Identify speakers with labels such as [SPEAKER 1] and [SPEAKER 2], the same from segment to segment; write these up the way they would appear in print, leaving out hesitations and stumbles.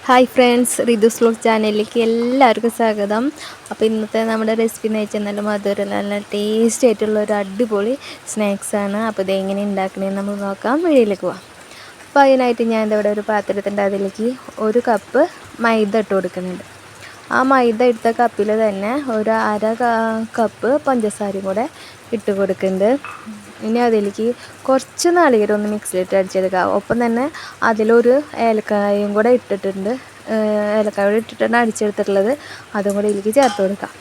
[SPEAKER 1] Hi friends, റിതുസ് vlog ചാനലിലേക്ക് എല്ലാവർക്കും സ്വാഗതം. അപ്പോൾ ഇന്നത്തെ നമ്മുടെ റെസിപ്പി എന്ന് വെച്ചാൽ നല്ല മധുരം നല്ല ടേസ്റ്റി ആയിട്ടുള്ള ഒരു അടിപൊളി സ്നാക്സാണ്. അപ്പോൾ ഇതെങ്ങനെ ഉണ്ടാക്കണേന്ന് നമ്മൾ നോക്കാം. വീഡിയോയിലേക്ക് പോവാം. അപ്പോൾ അതിനായിട്ട് ഞാൻ ഇവിടെ ഒരു പാത്രത്തിൻ്റെ അതിലേക്ക് 1 കപ്പ് മൈദ ഇട്ട് കൊടുക്കുന്നുണ്ട്. ആ മൈദ എടുത്ത കപ്പിൽ തന്നെ ഒരു കപ്പ് പഞ്ചസാരയും കൂടെ ഇട്ട് കൊടുക്കുന്നുണ്ട്. ഇനി അതിലേക്ക് കുറച്ച് നാളികേരം ഒന്ന് മിക്സിയിലിട്ട് അടിച്ചെടുക്കുക. ഒപ്പം തന്നെ അതിലൊരു ഏലക്കായും കൂടെ ഇട്ടിട്ടുണ്ട്. ഏലക്കായ കൂടെ ഇട്ടിട്ടാണ് അടിച്ചെടുത്തിട്ടുള്ളത്. അതും കൂടെ ഇതിലേക്ക് ചേർത്ത് കൊടുക്കാം.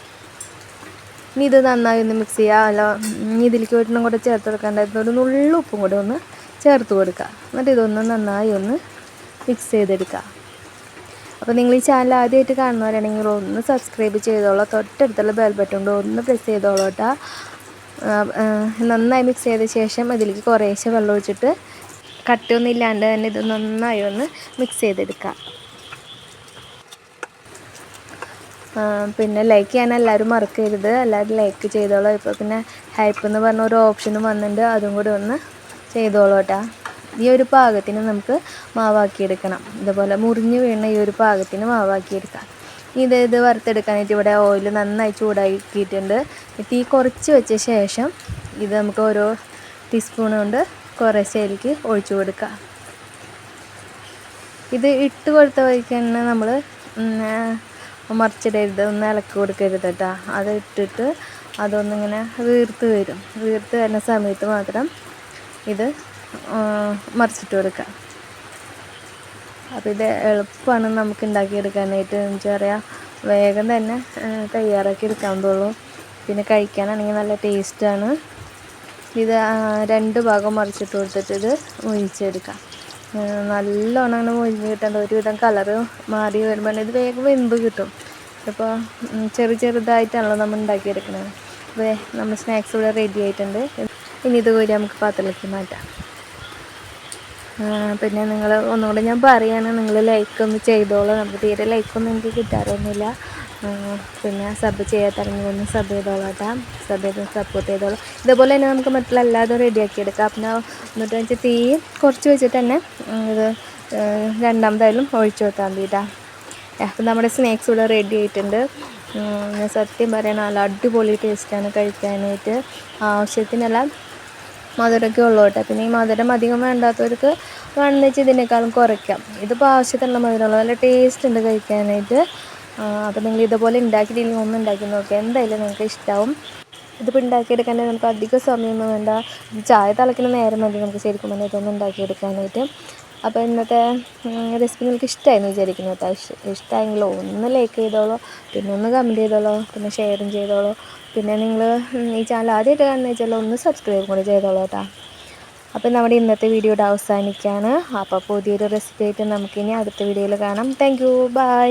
[SPEAKER 1] ഇനി ഇത് നന്നായി ഒന്ന് മിക്സ് ചെയ്യുക. ഇനി ഇതിലേക്ക് ഒരെണ്ണം കൂടെ ചേർത്ത് കൊടുക്കാണ്ടായിരുന്നു. ഒരു നുള്ളു ഉപ്പും കൂടെ ഒന്ന് ചേർത്ത് കൊടുക്കുക. എന്നിട്ട് ഇതൊന്ന് നന്നായി ഒന്ന് മിക്സ് ചെയ്തെടുക്കുക. അപ്പോൾ നിങ്ങൾ ഈ ചാനൽ ആദ്യമായിട്ട് കാണുന്നവരാണെങ്കിൽ ഒന്ന് സബ്സ്ക്രൈബ് ചെയ്തോളാം. തൊട്ടടുത്തുള്ള ബെൽ ബട്ടൺ കൊണ്ട് ഒന്ന് പ്രസ് ചെയ്തോളൂട്ടാ. നന്നായി മിക്സ് ചെയ്ത ശേഷം അതിലേക്ക് കുറേശ്ശെ വെള്ളം ഒഴിച്ചിട്ട് കട്ടിയൊന്നും ഇല്ലാണ്ട് തന്നെ ഇത് നന്നായി ഒന്ന് മിക്സ് ചെയ്തെടുക്കുക. പിന്നെ ലൈക്ക് ചെയ്യാൻ എല്ലാവരും മറക്കരുത്. എല്ലാവരും ലൈക്ക് ചെയ്തോളാം. ഇപ്പോൾ പിന്നെ ഹൈപ്പ് എന്ന് പറഞ്ഞ ഒരു ഓപ്ഷനും വന്നിട്ടുണ്ട്. അതും കൂടി ഒന്ന് ചെയ്തോളൂട്ടാ. ഈ ഒരു പാകത്തിന് നമുക്ക് മാവാക്കിയെടുക്കണം. ഇതുപോലെ മുറിഞ്ഞ് വീണ ഈ ഒരു പാകത്തിന് മാവാക്കിയെടുക്കാം. ഇത് വറുത്തെടുക്കാനായിട്ട് ഇവിടെ ഓയിൽ നന്നായി ചൂടാക്കിയിട്ടുണ്ട്. തീ കുറച്ച് വെച്ച ശേഷം ഇത് നമുക്ക് ഓരോ ടീസ്പൂൺ കൊണ്ട് കുറേശ്ശേലേക്ക് ഒഴിച്ചു കൊടുക്കുക. ഇത് ഇട്ട് കൊടുത്ത വഴിക്ക് തന്നെ നമ്മൾ മറിച്ചിടരുത്, ഒന്ന് ഇളക്കി കൊടുക്കരുത് കേട്ടോ. അത് ഇട്ടിട്ട് അതൊന്നിങ്ങനെ വീർത്ത് വരും. വീർത്ത് വരുന്ന സമയത്ത് മാത്രം ഇത് മറിച്ചിട്ട് കൊടുക്കുക. അപ്പോൾ ഇത് എളുപ്പമാണ് നമുക്ക് ഉണ്ടാക്കിയെടുക്കാനായിട്ട്. എന്താ പറയുക, വേഗം തന്നെ തയ്യാറാക്കി എടുക്കാൻ തോന്നും. പിന്നെ കഴിക്കാനാണെങ്കിൽ നല്ല ടേസ്റ്റാണ്. ഇത് 2 ഭാഗം മറിച്ചിട്ട് കൊടുത്തിട്ട് ഇത് മൊരിച്ചെടുക്കാം. നല്ലോണം അങ്ങനെ മൊരിഞ്ഞ് കിട്ടേണ്ട. ഒരുവിധം കളറ് മാറി വരുമ്പോൾ ഇത് വേഗം വെന്ത് കിട്ടും. ഇപ്പോൾ ചെറുതായിട്ടാണല്ലോ നമ്മൾ ഉണ്ടാക്കിയെടുക്കുന്നത്. അപ്പോൾ നമ്മൾ സ്നാക്സ് ഇവിടെ റെഡി ആയിട്ടുണ്ട്. ഇനി ഇത് കോരി നമുക്ക് പാത്രത്തിലേക്ക് മാറ്റാം. പിന്നെ നിങ്ങൾ ഒന്നുകൂടെ ഞാൻ പറയുകയാണ്, നിങ്ങൾ ലൈക്കൊന്ന് ചെയ്തോളൂ. നമുക്ക് തീരെ ലൈക്കൊന്നും എനിക്ക് കിട്ടാറൊന്നുമില്ല. പിന്നെ സബ് ചെയ്യാത്തറങ്ങി ഒന്ന് സബ് ചെയ്തോളാം. സബ് ചെയ്ത് സപ്പോർട്ട് ചെയ്തോളൂ. ഇതേപോലെ തന്നെ നമുക്ക് മറ്റുള്ള എല്ലാതും റെഡിയാക്കി എടുക്കാം. പിന്നെ എന്നിട്ട് വെച്ചാൽ തീ കുറച്ച് വെച്ചിട്ട് തന്നെ ഇത് രണ്ടാമതായാലും ഒഴിച്ചു കൊടുത്താൽ മതിട്ടാ. അപ്പം നമ്മുടെ സ്നാക്സ് ഇവിടെ റെഡി ആയിട്ടുണ്ട്. ഞാൻ സത്യം പറയാൻ നല്ല അടിപൊളി ടേസ്റ്റാണ് കഴിക്കാനായിട്ട്. ആവശ്യത്തിനെല്ലാം മധുരമൊക്കെ ഉള്ളൂ കേട്ടോ. പിന്നെ ഈ മധുരം അധികം വേണ്ടാത്തവർക്ക് വേണമെന്ന് വെച്ചാൽ ഇതിനേക്കാളും കുറയ്ക്കാം. ഇതിപ്പോൾ ആവശ്യത്തിനുള്ള മധുരമുള്ള നല്ല ടേസ്റ്റ് ഉണ്ട് കഴിക്കാനായിട്ട്. അപ്പോൾ നിങ്ങൾ ഇതുപോലെ ഉണ്ടാക്കിയിട്ടില്ലെങ്കിൽ ഒന്ന് ഉണ്ടാക്കി നോക്കുക. എന്തായാലും നിങ്ങൾക്ക് ഇഷ്ടമാവും. ഇതിപ്പോൾ ഉണ്ടാക്കിയെടുക്കാൻ നമുക്ക് അധികം സമയമൊന്നും വേണ്ട. ചായ തിളയ്ക്കുന്ന നേരം മതി നമുക്ക് ശരിക്കും പറഞ്ഞാൽ ഇതൊന്നും ഉണ്ടാക്കിയെടുക്കാനായിട്ട്. അപ്പോൾ ഇന്നത്തെ റെസിപ്പി നിങ്ങൾക്ക് ഇഷ്ടമായെന്ന് വിചാരിക്കുന്നു കേട്ടോ. ഇഷ്ടമായെങ്കിൽ ഒന്ന് ലൈക്ക് ചെയ്തോളൂ, പിന്നെ ഒന്ന് കമൻറ്റ് ചെയ്തോളൂ, പിന്നെ ഷെയറും ചെയ്തോളൂ. പിന്നെ നിങ്ങൾ ഈ ചാനൽ ആദ്യമായിട്ട് കാണുന്ന വെച്ചാൽ ഒന്ന് സബ്സ്ക്രൈബ് കൂടി ചെയ്തോളൂ കേട്ടോ. അപ്പോൾ നമ്മുടെ ഇന്നത്തെ വീഡിയോ ഇവിടെ അവസാനിക്കുകയാണ്. അപ്പോൾ പുതിയൊരു റെസിപ്പി ആയിട്ട് നമുക്കിനി അടുത്ത വീഡിയോയിൽ കാണാം. Thank you, by.